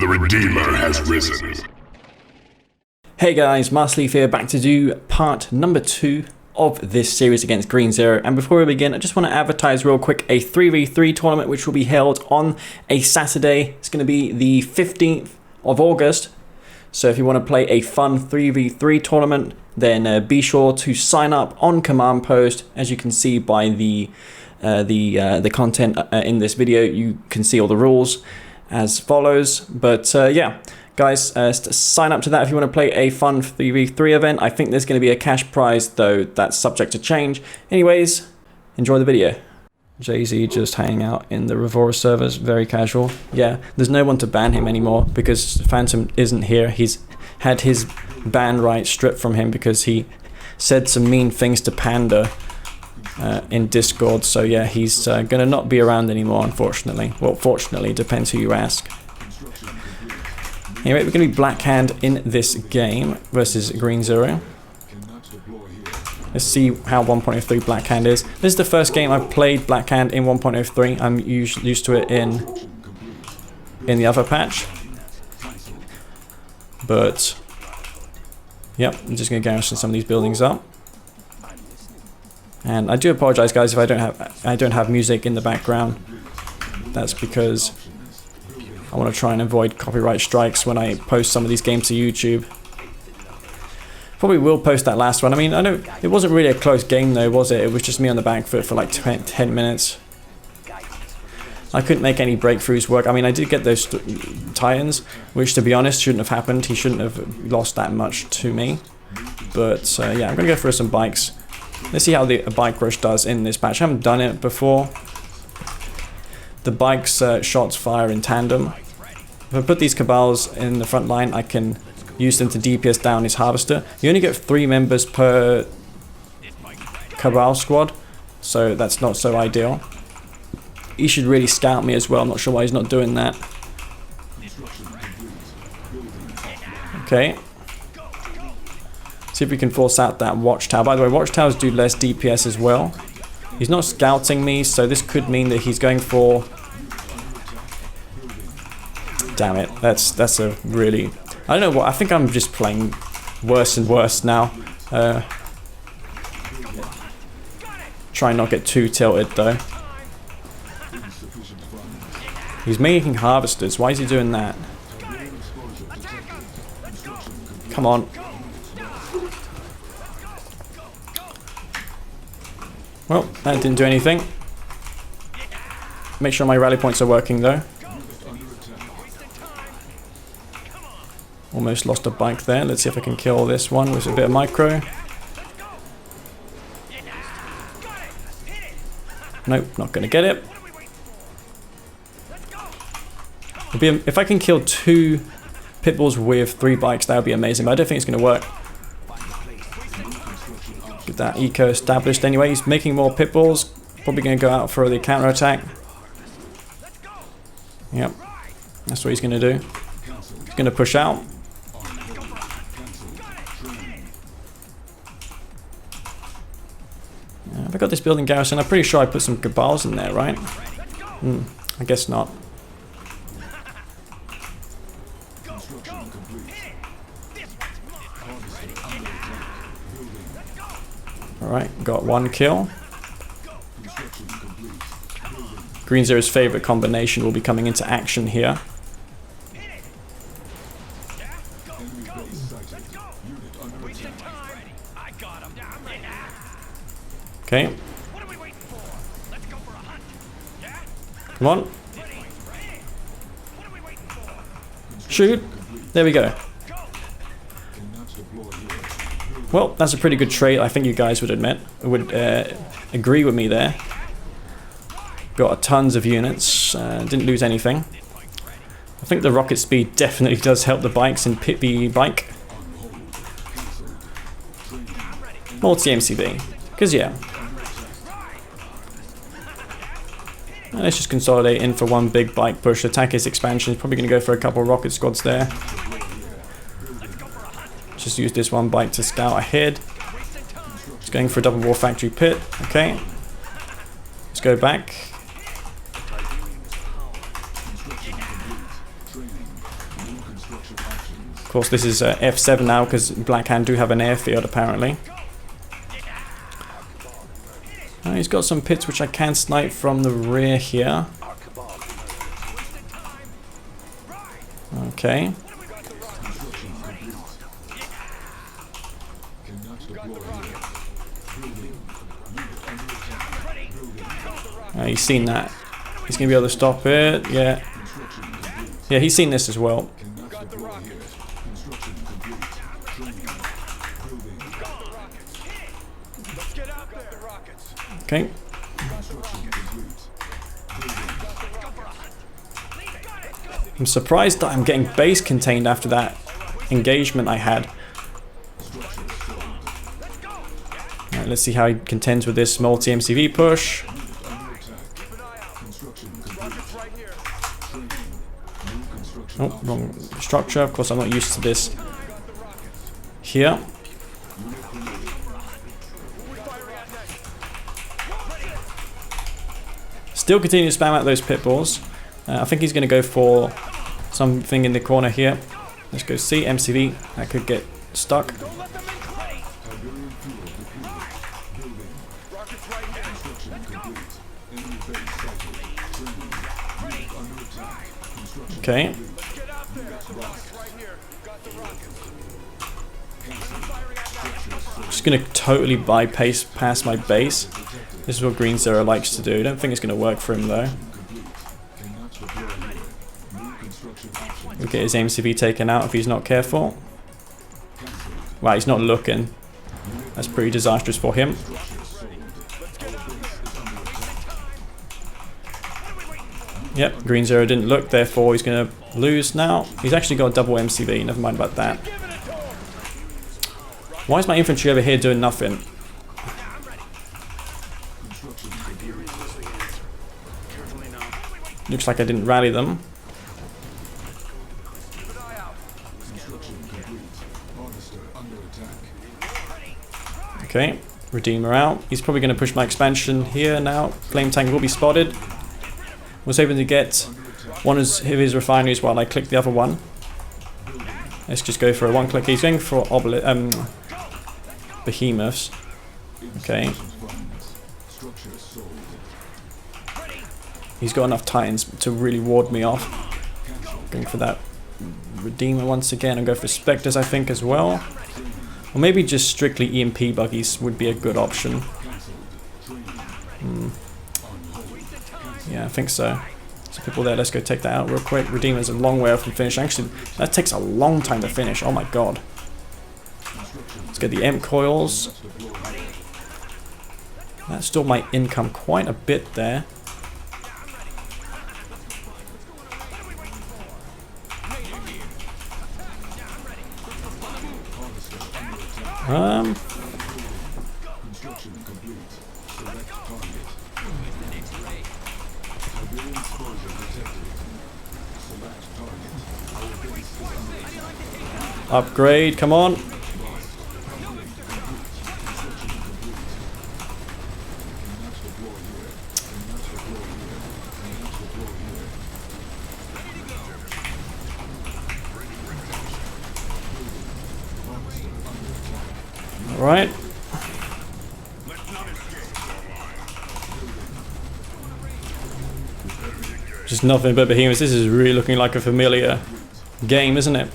The Redeemer has risen. Hey guys, Masterleaf here, back to do part number 2 of this series against Green Zero. And before we begin, I just want to advertise real quick a 3v3 tournament which will be held on a Saturday. It's going to be the 15th of August. So if you want to play a fun 3v3 tournament, then be sure to sign up on command post. As you can see by the content in this video, you can see all the rules as follows. But yeah, guys, sign up to that if you want to play a fun 3v3 event. I think there's going to be a cash prize, though that's subject to change. Anyways, enjoy the video. Jay-Z just hanging out in the Revora servers, very casual. Yeah, there's no one to ban him anymore because Phantom isn't here. He's had his ban right stripped from him because he said some mean things to Panda in Discord. So yeah, he's gonna not be around anymore, unfortunately. Well, fortunately, depends who you ask. Anyway, we're gonna be Black Hand in this game versus Green Zero. Let's see how 1.03 Black Hand is. This is the first game I've played Black Hand in 1.03. I'm used to it in the other patch. But yep, I'm just gonna garrison some of these buildings up. And I do apologize, guys, if I don't have music in the background. That's because I want to try and avoid copyright strikes when I post some of these games to YouTube. Probably will post that last one. I mean, I know it wasn't really a close game though, was it? It was just me on the back foot for like 10 minutes. I couldn't make any breakthroughs work. I mean, I did get those Titans, which to be honest shouldn't have happened. He shouldn't have lost that much to me. But yeah, I'm going to go for some bikes. Let's see how the bike rush does in this patch. I haven't done it before. The bike's shots fire in tandem. If I put these Cabals in the front line, I can use them to DPS down his Harvester. You only get 3 members per Cabal squad, so that's not so ideal. He should really scout me as well. I'm not sure why he's not doing that. Okay. See if we can force out that Watchtower. By the way, Watchtowers do less DPS as well. He's not scouting me, so this could mean that he's going for... Damn it, that's a really... I don't know what, I think I'm just playing worse and worse now. Try and not get too tilted though. He's making Harvesters, why is he doing that? Come on. Well, that didn't do anything. Make sure my rally points are working though. Almost lost a bike there. Let's see if I can kill this one with a bit of micro. Nope, not gonna get it. If I can kill 2 pitbulls with 3 bikes, that would be amazing, but I don't think it's gonna work. Get that eco established anyway. He's making more pitbulls. Probably gonna go out for the counter attack. Yep, that's what he's gonna do. He's gonna push out. Have I got this building garrison? I'm pretty sure I put some Cabals in there, right? I guess not. Alright, got 1 kill. Green Zero's favorite combination will be coming into action here. Okay. Come on. Shoot. There we go. Well, that's a pretty good trade. I think you guys would agree with me there. Got tons of units. Didn't lose anything. I think the rocket speed definitely does help the bikes in Pit-B bike. Multi-MCB. Because yeah. Let's just consolidate in for 1 big bike push. Attack his expansion. He's probably going to go for a couple of rocket squads there. Just use this 1 bike to scout ahead. He's going for a double war factory pit. Okay. Let's go back. course, this is F7 now because Blackhand do have an airfield apparently. He's got some pits which I can snipe from the rear here. Okay. He's seen that. He's going to be able to stop it. Yeah. Yeah, he's seen this as well. Okay. I'm surprised that I'm getting base contained after that engagement I had. Right, let's see how he contends with this multi-MCV push. Oh, wrong structure. Of course, I'm not used to this here. Still continue to spam out those pit balls. I think he's going to go for something in the corner here. Let's go C, MCV. That could get stuck. Okay. Just going to totally bypass past my base. This is what Green Zero likes to do. I don't think it's going to work for him though. He'll get his MCV taken out if he's not careful. Wow, he's not looking. That's pretty disastrous for him. Yep, Green Zero didn't look, therefore he's going to lose now. He's actually got a double MCV, never mind about that. Why is my infantry over here doing nothing? Looks like I didn't rally them. Okay, Redeemer out. He's probably going to push my expansion here now. Flame Tank will be spotted. Was hoping to get one of his refineries while I click the other one. Let's just go for a one click. He's going for behemoths. Okay. He's got enough Titans to really ward me off. Going for that Redeemer once again and go for Spectres I think as well. Or maybe just strictly EMP buggies would be a good option. Yeah, I think so. Some people there, let's go take that out real quick. Redeemer's a long way off from finish. Actually, that takes a long time to finish. Oh my god. Let's get the M coils. That stalled my income quite a bit there. Upgrade, come on. All right. Just nothing but behemoths. This is really looking like a familiar game, isn't it?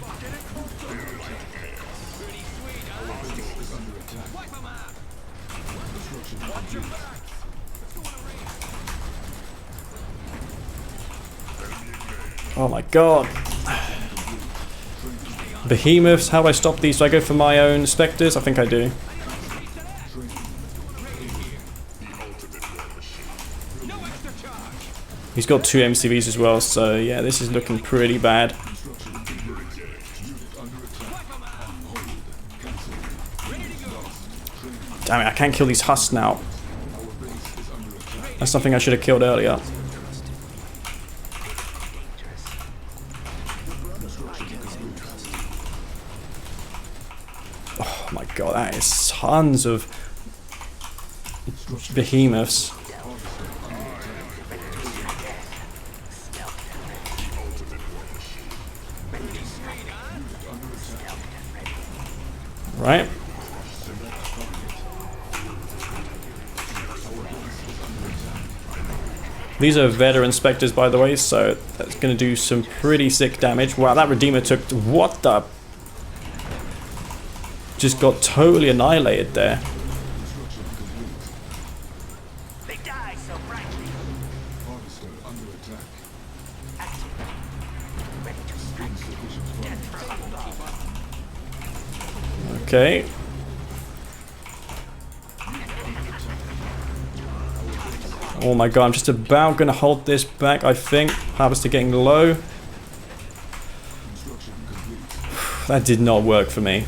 Oh my god. Behemoths, how do I stop these? Do I go for my own Spectres? I think I do. He's got 2 MCVs as well, so yeah, this is looking pretty bad. Damn it, I can't kill these husks now. That's something I should have killed earlier. Oh my god, that is tons of behemoths. Right. These are veteran specters, by the way, so that's going to do some pretty sick damage. Wow, that Redeemer took... What the... Just got totally annihilated there. Okay. Oh my god, I'm just about gonna hold this back, I think. Harvester getting low. That did not work for me.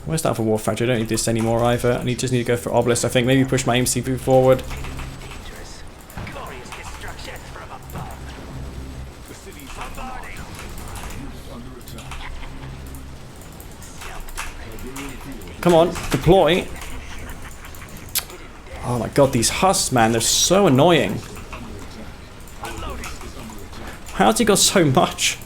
Where's that for War Factory? I don't need this anymore either. Just need to go for Obelisk, I think. Maybe push my C&C3 forward. Come on, deploy. Oh my god, these husks, man, they're so annoying. How's he got so much?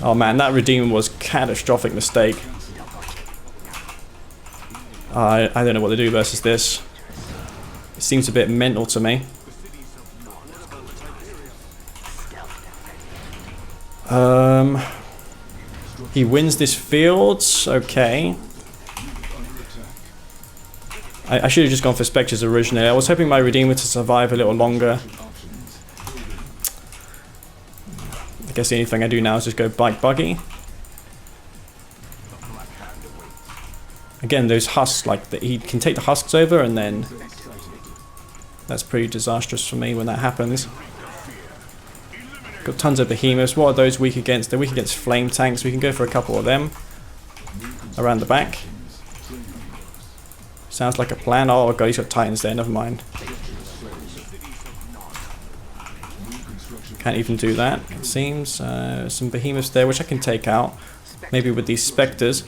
Oh man, that Redeemer was a catastrophic mistake. I don't know what to do versus this. It seems a bit mental to me. He wins this field. Okay. I should have just gone for Spectres originally. I was hoping my Redeemer to survive a little longer. I guess the only thing I do now is just go Bike Buggy. Again, those husks, like, he can take the husks over and then... That's pretty disastrous for me when that happens. Got tons of behemoths. What are those weak against? They're weak against flame tanks. We can go for a couple of them. Around the back. Sounds like a plan. Oh god, he's got titans there. Never mind. Can't even do that, it seems. Some behemoths there, which I can take out. Maybe with these specters.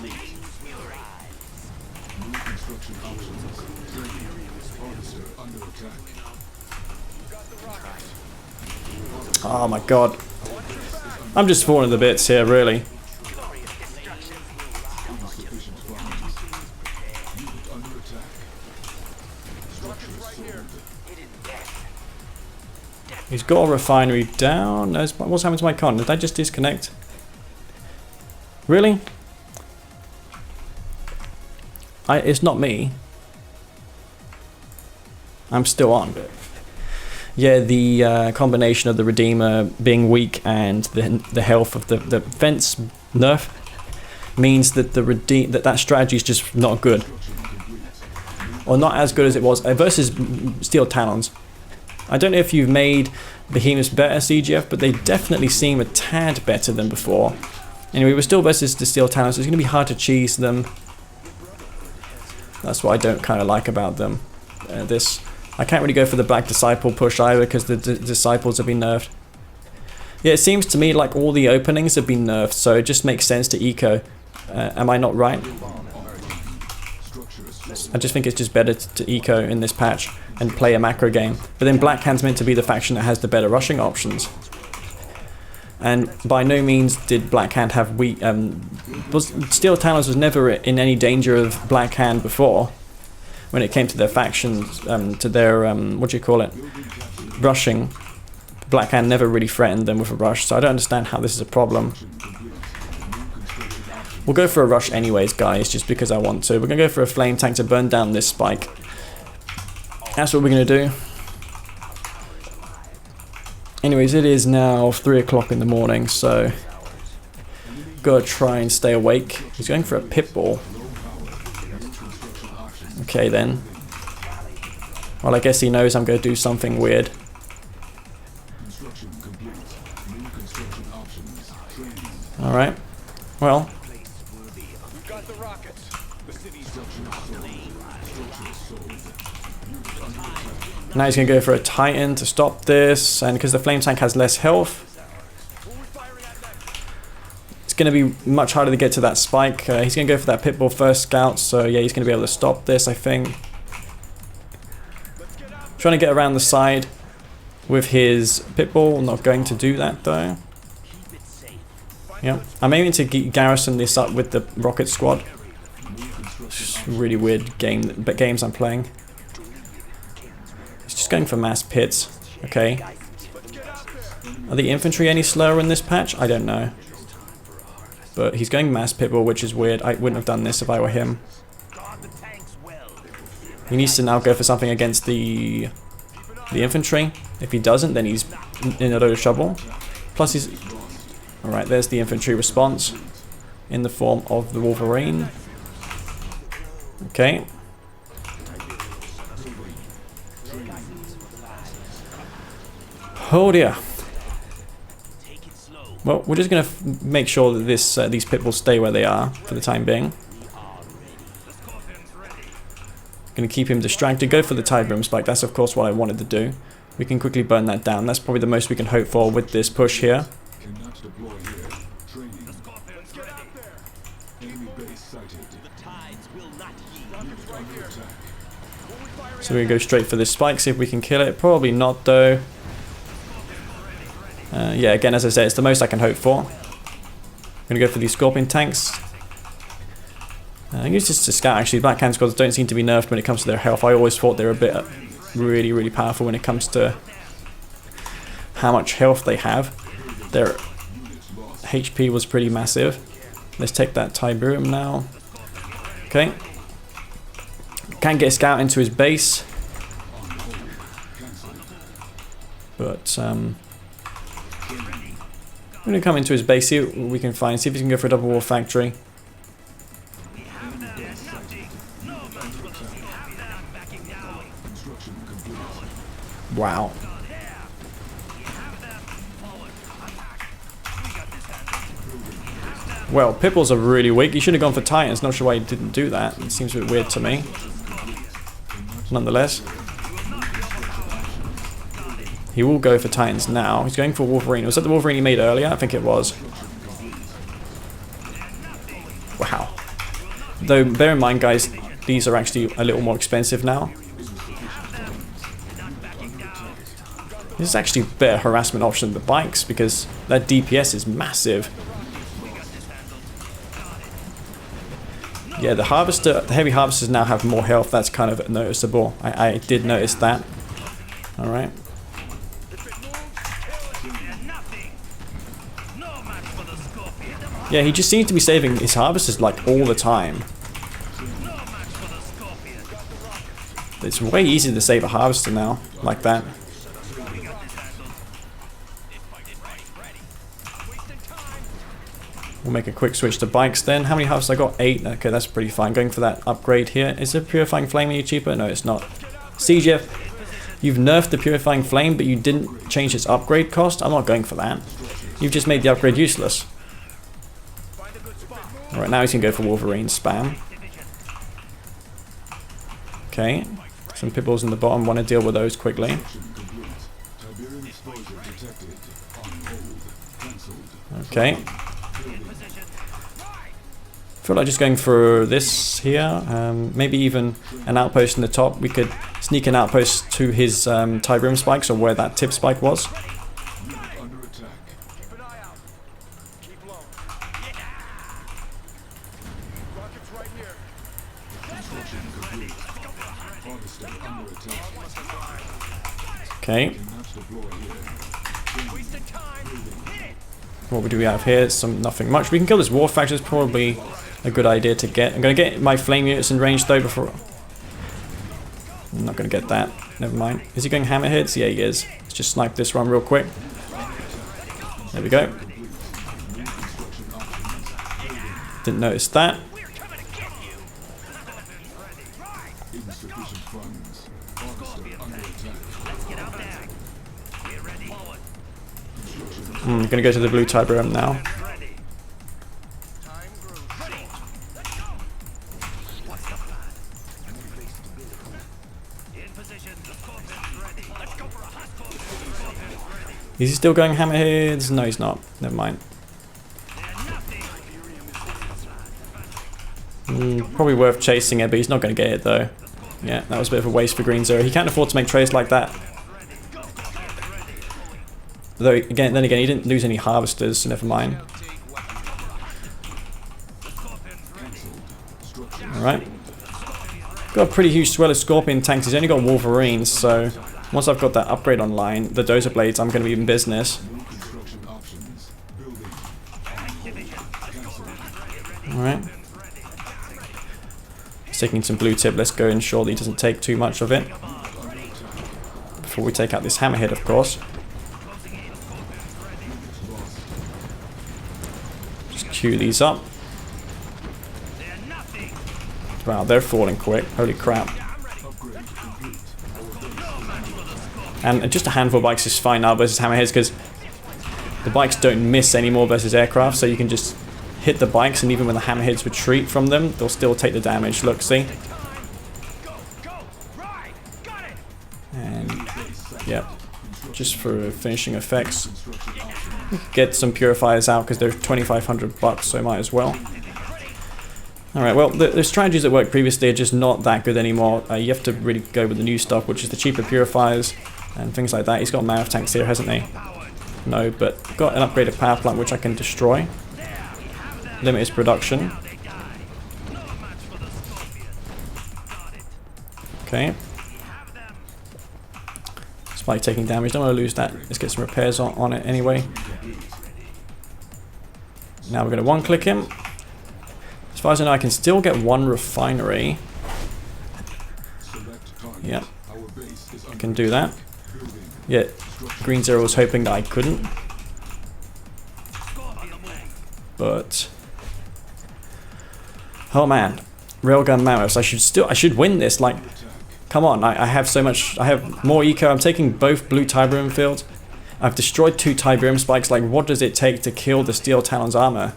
Oh my god. I'm just falling to bits here, really. He's got a refinery down. What's happened to my con? Did I just disconnect? Really? It's not me. I'm still on. Yeah, the combination of the Redeemer being weak and the health of the fence nerf means that that strategy is just not good, or not as good as it was versus Steel Talons. I don't know if you've made Behemoths better, CGF, but they definitely seem a tad better than before. Anyway, we're still versus the Steel Talons, so it's going to be hard to cheese them. That's what I don't kind of like about them. I can't really go for the Black Disciple push either because the Disciples have been nerfed. Yeah, it seems to me like all the openings have been nerfed, so it just makes sense to eco. Am I not right? I just think it's just better to eco in this patch and play a macro game. But then Black Hand's meant to be the faction that has the better rushing options. And by no means did Black Hand have weak... Steel Talons was never in any danger of Black Hand before. When it came to their factions, to their, what do you call it, rushing, Black Hand never really threatened them with a rush, so I don't understand how this is a problem. We'll go for a rush anyways, guys, just because I want to. We're going to go for a flame tank to burn down this spike. That's what we're going to do. Anyways, it is now 3 o'clock in the morning, so... Gotta try and stay awake. He's going for a Pitbull. Okay then. Well, I guess he knows I'm going to do something weird. Alright. Well. Now he's going to go for a Titan to stop this, and because the flame tank has less health, it's going to be much harder to get to that spike. He's going to go for that Pitbull first scout, so yeah, he's going to be able to stop this, I think. Trying to get around the side. with his Pitbull. Not going to do that though. Yep, I'm aiming to garrison this up with the rocket squad. It's a really weird games I'm playing. He's just going for mass pits. Okay. Are the infantry any slower in this patch? I don't know. But he's going mass Pitbull, which is weird. I wouldn't have done this if I were him. He needs to now go for something against the infantry. If he doesn't, then he's in a load of trouble. Plus he's... Alright, there's the infantry response in the form of the Wolverine. Okay. Oh dear. Well, we're just going to make sure that these Pitbulls stay where they are for the time being. Going to keep him distracted. Go for the Tide Boom Spike. That's of course what I wanted to do. We can quickly burn that down. That's probably the most we can hope for with this push here. So we're going to go straight for this spike, see if we can kill it. Probably not though. Yeah, again, as I said, it's the most I can hope for. I'm going to go for these Scorpion tanks. I use this to scout actually. Black Hand squads don't seem to be nerfed when it comes to their health. I always thought they were a bit really powerful when it comes to how much health they have. Their HP was pretty massive. Let's take that Tiberium now. Okay. Can't get a scout into his base. But I'm going to come into his base, see what we can find, see if we can go for a double war factory. Wow. Well, Pitbulls are really weak. He should have gone for Titans. Not sure why he didn't do that. It seems a bit weird to me. Nonetheless. He will go for Titans now. He's going for Wolverine. Was that the Wolverine he made earlier? I think it was. Wow. Though, bear in mind, guys, these are actually a little more expensive now. This is actually a better harassment option than the bikes because that DPS is massive. Yeah, the heavy harvesters now have more health. That's kind of noticeable. I did notice that. Alright. Yeah, he just seems to be saving his harvesters like all the time. It's way easier to save a harvester now, like that. We'll make a quick switch to bikes then. How many harvests I got? 8. Okay, that's pretty fine. Going for that upgrade here. Is the Purifying Flame any cheaper? No, it's not. CGF, you've nerfed the Purifying Flame, but you didn't change its upgrade cost? I'm not going for that. You've just made the upgrade useless. Alright, now he's going to go for Wolverine spam. Okay. Some Pitbulls in the bottom. Want to deal with those quickly. Okay. I feel like just going for this here, maybe even an outpost in the top. We could sneak an outpost to his Tiberium spikes, or where that tip spike was. Okay. What do we have here? Nothing much. We can kill this War Factor. It's probably a good idea to get. I'm going to get my flame units in range though before... I'm not going to get that. Never mind. Is he going hammerheads? Yeah, he is. Let's just snipe this one real quick. There we go. Didn't notice that. I'm going to go to the blue Tiberium now. Is he still going hammerheads? No, he's not. Never mind. Probably worth chasing it, but he's not going to get it though. Yeah, that was a bit of a waste for Green Zero. He can't afford to make trades like that. Though again, then again, he didn't lose any harvesters, so never mind. Alright. Got a pretty huge swell of Scorpion tanks. He's only got Wolverines, so once I've got that upgrade online, the Dozer Blades, I'm going to be in business. Alright. He's taking some blue tip. Let's go and ensure that he doesn't take too much of it. Before we take out this hammerhead, of course. Just queue these up. Wow, they're falling quick. Holy crap. And just a handful of bikes is fine now versus hammerheads, because the bikes don't miss anymore versus aircraft, so you can just hit the bikes, and even when the hammerheads retreat from them, they'll still take the damage. Look, see? And, yeah, just for finishing effects. Get some purifiers out, because they're 2,500 bucks, so I might as well. Alright, well, the strategies that worked previously are just not that good anymore. You have to really go with the new stuff, which is the cheaper purifiers and things like that. He's got Mammoth tanks here, hasn't he? No, but got an upgraded power plant which I can destroy. Limit his production. Okay. Spike taking damage, don't want to lose that. Let's get some repairs on it anyway. Now we're going to one-click him. As far as I know, I can still get one refinery. Yeah, I can do that. Yeah, Green Zero was hoping that I couldn't. But oh man, Railgun Mammoths. I should win this. Like, come on, I have so much. I have more eco. I'm taking both blue Tiberium fields. I've destroyed 2 Tiberium spikes. Like, what does it take to kill the Steel Talon's armor?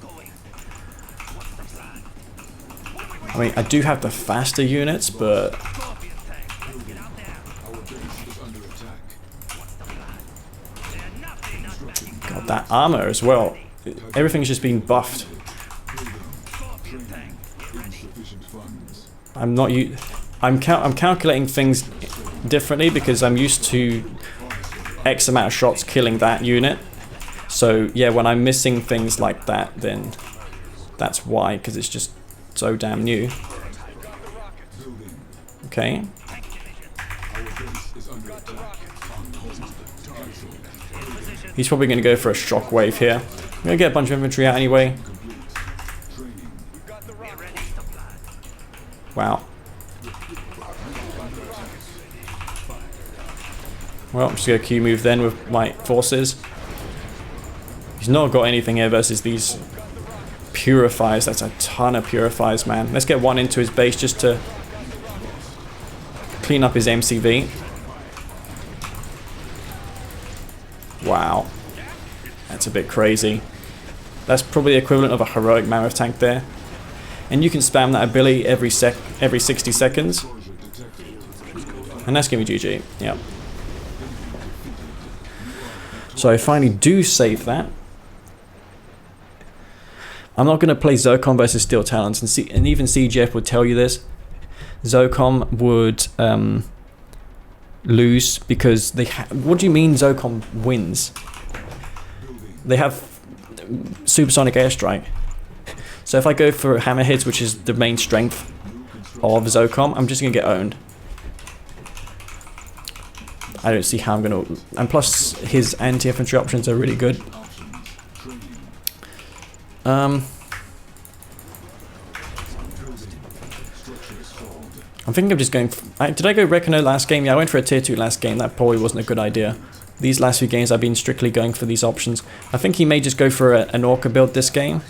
I mean, I do have the faster units, but God, that armor as well. Everything's just been buffed. I'm calculating things differently because I'm used to X amount of shots killing that unit. So yeah, when I'm missing things like that, then that's why, because it's just so damn new. Okay. He's probably going to go for a shockwave here. I'm going to get a bunch of infantry out anyway. Wow. Well, I'm just going to Q move then with my forces. He's not got anything here versus these purifiers. That's a ton of purifiers, man. Let's get one into his base just to clean up his MCV. Wow. That's a bit crazy. That's probably the equivalent of a heroic mammoth tank there. And you can spam that ability every 60 seconds. And that's going to be GG. Yep. So I finally do save that. I'm not going to play Zocom versus Steel Talons, and even CGF would tell you this. Zocom would lose because they what do you mean Zocom wins? They have supersonic airstrike. So if I go for hammerheads, which is the main strength of Zocom, I'm just going to get owned. I don't see how I'm going to... And plus, his anti-infantry options are really good. I'm thinking of just going... did I go Reckoner last game? Yeah, I went for a tier 2 last game. That probably wasn't a good idea. These last few games I've been strictly going for these options. I think he may just go for an Orca build this game.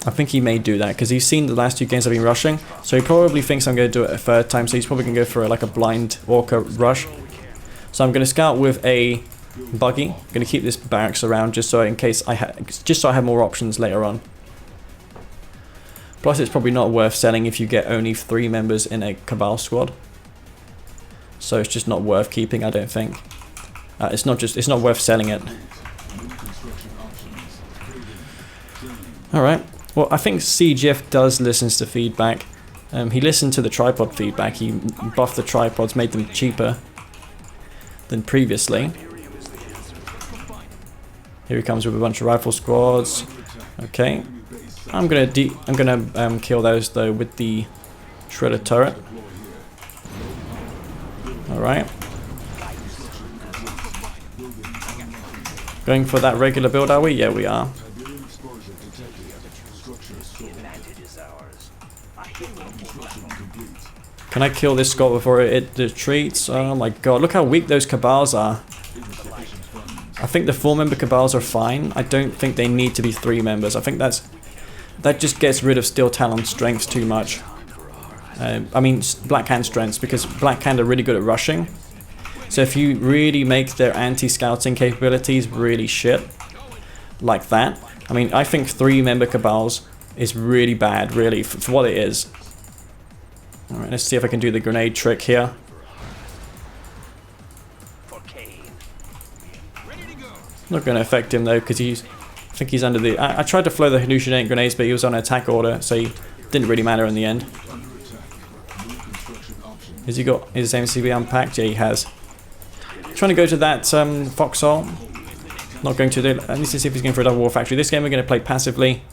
I think he may do that because he's seen the last 2 games I've been rushing. So he probably thinks I'm going to do it a third time. So he's probably going to go for like a blind Orca rush. So I'm going to scout with a buggy. I'm going to keep this barracks around just so in case just so I have more options later on. Plus it's probably not worth selling if you get only 3 members in a Cabal squad. So it's just not worth keeping, I don't think. It's not worth selling it. Alright. Well, I think CGF does listen to feedback. He listened to the tripod feedback. He buffed the tripods, made them cheaper than previously. Here he comes with a bunch of rifle squads. Okay. I'm gonna kill those though with the shredder turret. Alright. Going for that regular build, are we? Yeah, we are. Can I kill this squad before it retreats? Oh my god, look how weak those cabals are. I think the 4-member cabals are fine. I don't think they need to be 3 members. I think that just gets rid of Steel Talon strengths too much. I mean Black Hand strengths, because Black Hand are really good at rushing. So if you really make their anti-scouting capabilities really shit, like that, I mean, I think 3-member cabals is really bad, really, for what it is. Alright, let's see if I can do the grenade trick here. Not going to affect him though, because I think he's under the... I tried to flow the hallucinate grenades, but he was on an attack order, so he didn't really matter in the end. Has he got his MCB unpacked? Yeah, he has. Trying to go to that foxhole. Not going to do it. I need to see if he's going for a double war factory. This game we're going to play passively.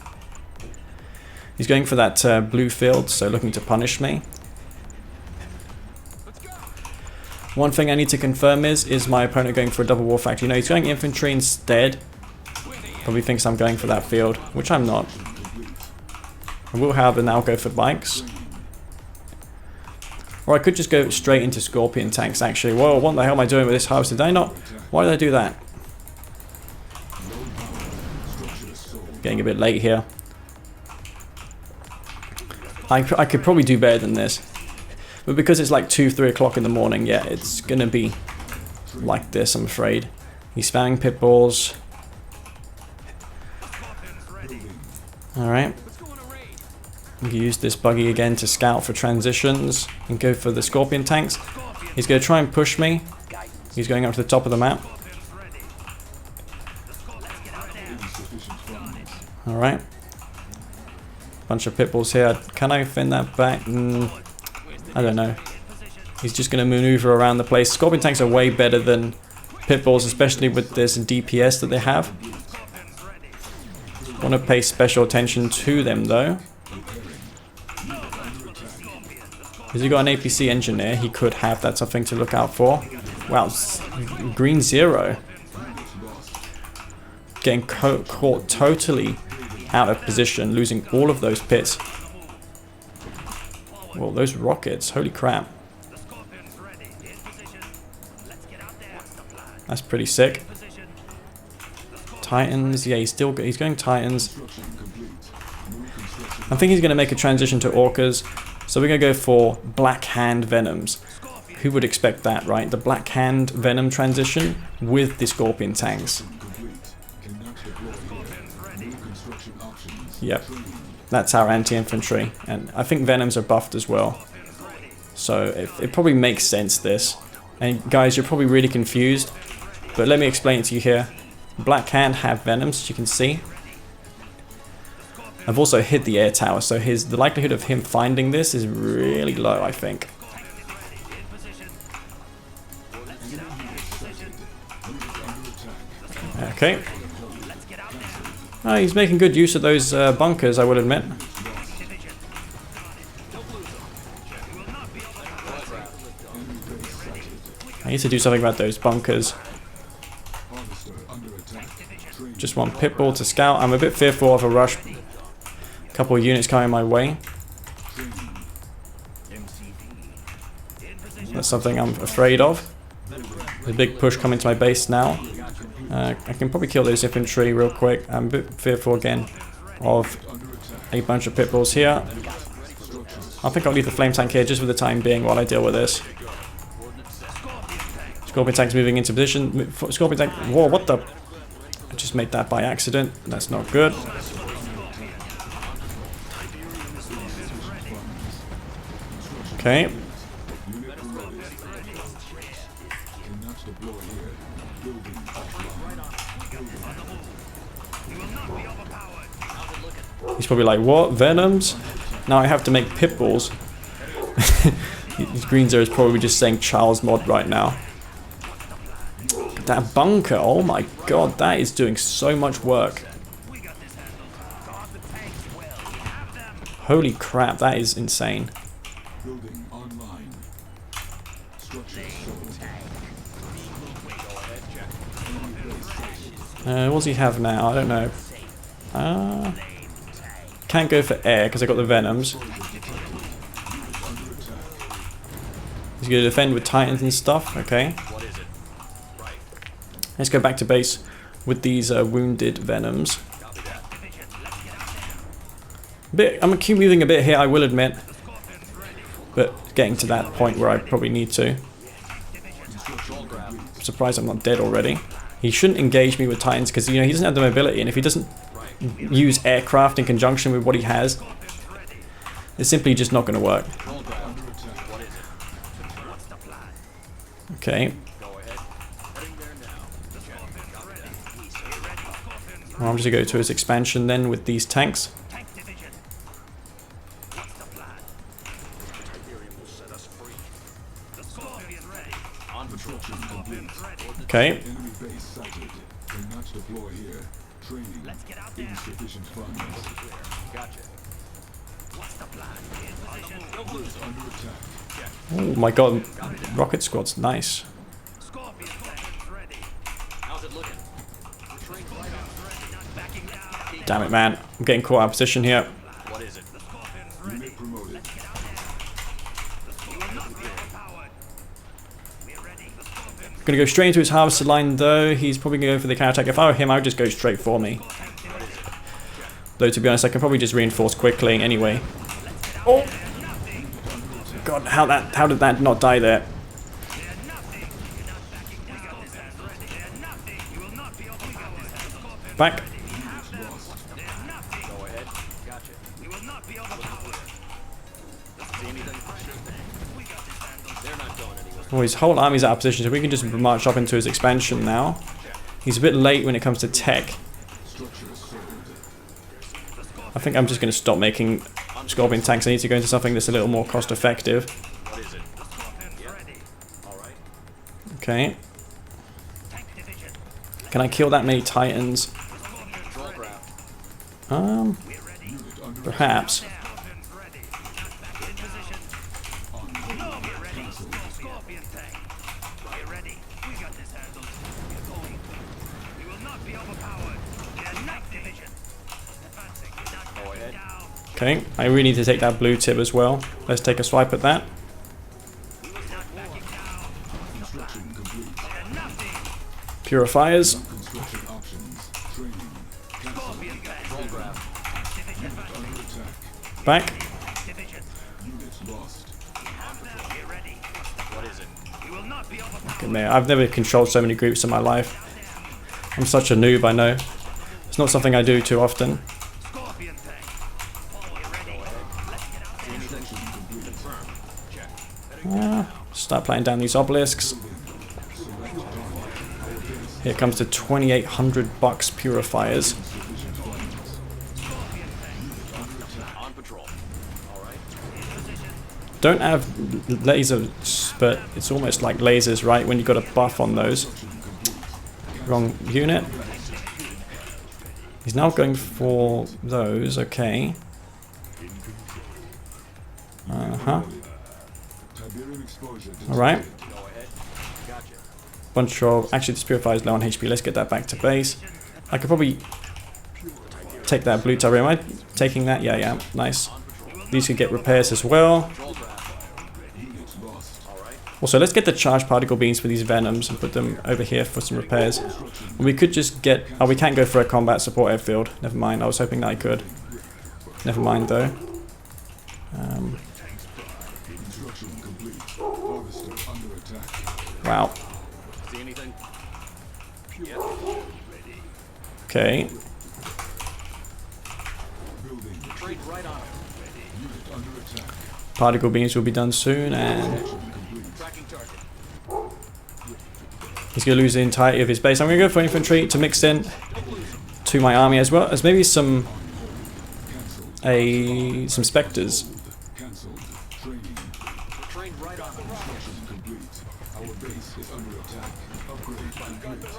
He's going for that blue field, so looking to punish me. One thing I need to confirm is my opponent going for a double war factory? No, he's going infantry instead. Probably thinks I'm going for that field, which I'm not. I will, however, now go for bikes. Or I could just go straight into Scorpion tanks, actually. Whoa, what the hell am I doing with this harvester? Did I not? Why did I do that? Getting a bit late here. I could probably do better than this. But because it's like 2-3 o'clock in the morning, yeah, it's gonna be like this, I'm afraid. He's spamming pit balls. Alright. We can use this buggy again to scout for transitions and go for the Scorpion tanks. He's going to try and push me. He's going up to the top of the map. Alright. Bunch of pit bulls here. Can I fend that back? I don't know. He's just going to maneuver around the place. Scorpion tanks are way better than pit bulls, especially with this DPS that they have. Want to pay special attention to them though. Has he got an APC engineer? He could have. That's something to look out for. Wow, green 0. Getting caught totally out of position, losing all of those pits. Well, those rockets, holy crap. That's pretty sick. Titans, yeah, he's going Titans. I think he's going to make a transition to Orcas. So we're going to go for Black Hand Venoms. Who would expect that, right? The Black Hand Venom transition with the Scorpion tanks. Yep. That's our anti-infantry. And I think Venoms are buffed as well. So it probably makes sense, this. And guys, you're probably really confused. But let me explain it to you here. Black Hand have Venoms, as you can see. I've also hit the air tower, so the likelihood of him finding this is really low, I think. Okay. Oh, he's making good use of those bunkers, I would admit. I need to do something about those bunkers. Just want Pitbull to scout. I'm a bit fearful of a rush. Couple of units coming my way. That's something I'm afraid of. There's a big push coming to my base now. I can probably kill those infantry real quick. I'm a bit fearful again of a bunch of pit bulls here. I think I'll leave the flame tank here just for the time being while I deal with this. Scorpion tank's moving into position. Scorpion tank. Whoa, what the? I just made that by accident. That's not good. Okay. He's probably like, what? Venoms? Now I have to make pit bulls. Green Zero is probably just saying Charles mod right now. That bunker, oh my god, that is doing so much work. Holy crap, that is insane. Building online. What does he have now? I don't know. Can't go for air because I got the venoms. He's going to defend with titans and stuff. Okay. Let's go back to base with these wounded venoms. I'm moving a bit here, I will admit. But getting to that point where I probably need to. I'm surprised I'm not dead already. He shouldn't engage me with titans because, you know, he doesn't have the mobility, and if he doesn't use aircraft in conjunction with what he has, it's simply just not going to work. Okay. Well, I'm just going to go to his expansion then with these tanks. Okay. Oh my god, rocket squad's nice. Damn it, man. I'm getting caught out of position here. Gonna go straight into his harvester line though. He's probably gonna go for the counterattack. If I were him, I would just go straight for me. Though to be honest, I can probably just reinforce quickly anyway. Oh god, how did that not die there? Back. Oh, his whole army's out of position, so we can just march up into his expansion now. He's a bit late when it comes to tech. I think I'm just going to stop making Scorpion tanks. I need to go into something that's a little more cost effective. Okay. Can I kill that many titans? Perhaps. Okay, I really need to take that blue tip as well. Let's take a swipe at that. Purifiers. Back. Okay, man, I've never controlled so many groups in my life. I'm such a noob, I know. It's not something I do too often. Start playing down these obelisks. Here comes the 2,800 bucks purifiers. Don't have lasers, but it's almost like lasers, right? When you got a buff on those. Wrong unit. He's now going for those, okay. Alright. Bunch of... Actually, this purifier is low on HP. Let's get that back to base. I could probably take that blue turret. Am I taking that? Yeah, yeah. Nice. These could get repairs as well. Also, let's get the charged particle beams for these venoms and put them over here for some repairs. And we could just get... Oh, we can't go for a combat support airfield. Never mind. I was hoping that I could. Never mind, though. Wow. Okay. Particle beams will be done soon, and he's going to lose the entirety of his base. I'm going to go for infantry to mix in to my army, as well as maybe some specters. Construction complete. Our base is under attack. Upgrade complete.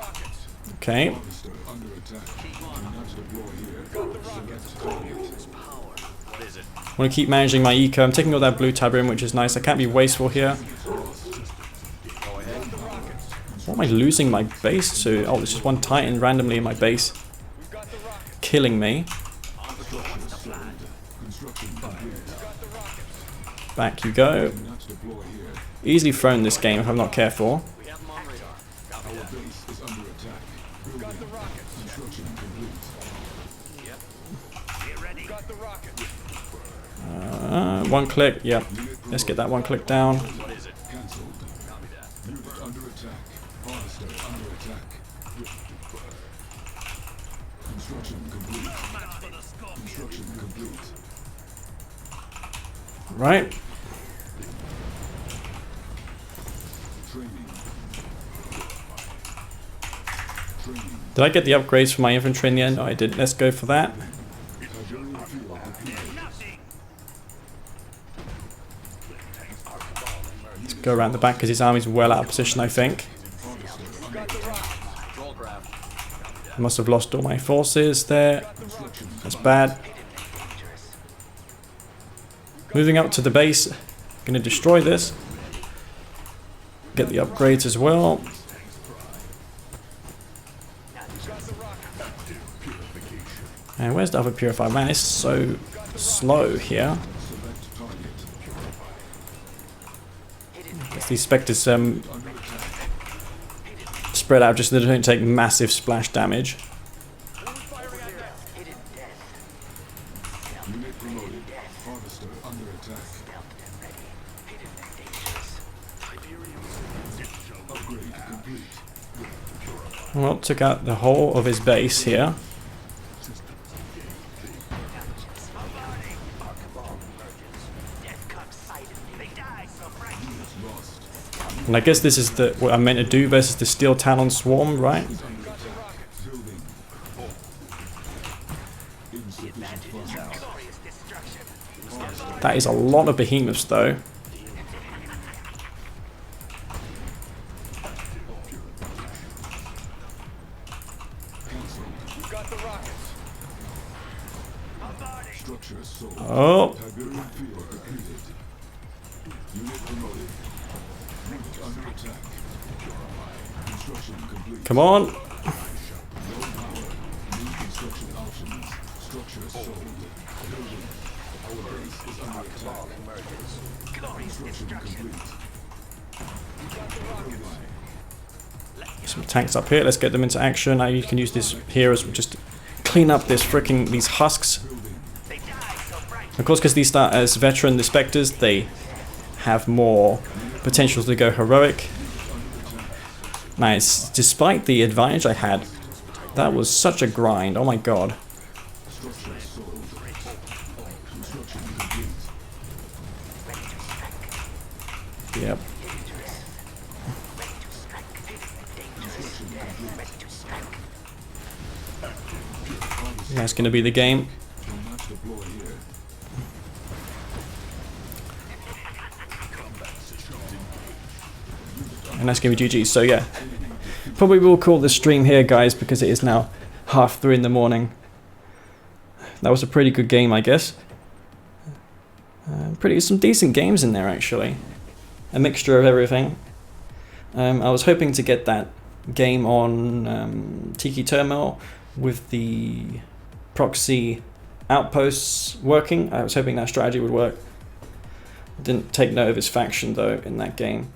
Okay. Harvester under attack. Do not deploy here. Select target. I want to keep managing my eco. I'm taking all that blue tab in, which is nice. I can't be wasteful here. What am I losing my base to? Oh, there's just one Titan randomly in my base. Killing me. Back you go. Do not deploy here. Easily thrown this game if I'm not careful. Our base is under attack. Building. Construction complete. One click. Yep. Let's get that one click down. Cancelled. Unit under attack. Harvester under attack. Construction complete. Construction complete. Right. Training. Training. Did I get the upgrades for my infantry in the end? No, I didn't. Let's go for that. Tiberian fuel depleted. Let's go around the back because his army's well out of position, I think. I must have lost all my forces there. That's bad. Moving up to the base. Gonna destroy this. Get the upgrades as well. And where's the other purifier? Man, it's so slow here. Select target. Guess these specters spread out just so they don't take massive splash damage. Unit promoted. Harvester under attack. Upgrade complete. Well, took out the whole of his base here. Unit lost. And I guess this is what I'm meant to do versus the Steel Talon Swarm, right? Under attack. Building. Insufficient funds. That is a lot of behemoths though. Structure sold. Oh, Tiberian field depleted. Unit promoted. Unit under attack. Construction complete. come on. Low power. New construction options. Structure sold. Building. Our base is under attack. Construction complete. Some tanks up here. Let's get them into action. Now you can use this here as just clean up these husks. Of course, because these start as veteran, the Spectres, they have more potential to go heroic. Nice. Despite the advantage I had, that was such a grind. Oh my god. Structure sold. Construction complete. Yep. That's going to be the game. Do not deploy here. And that's going to be GG. So yeah, probably will call this stream here, guys, because it is now 3:30 in the morning. That was a pretty good game, I guess. Some decent games in there, actually. A mixture of everything. I was hoping to get that game on Tiki Terminal with the proxy outposts working. I was hoping that strategy would work. Didn't take note of his faction, though, in that game.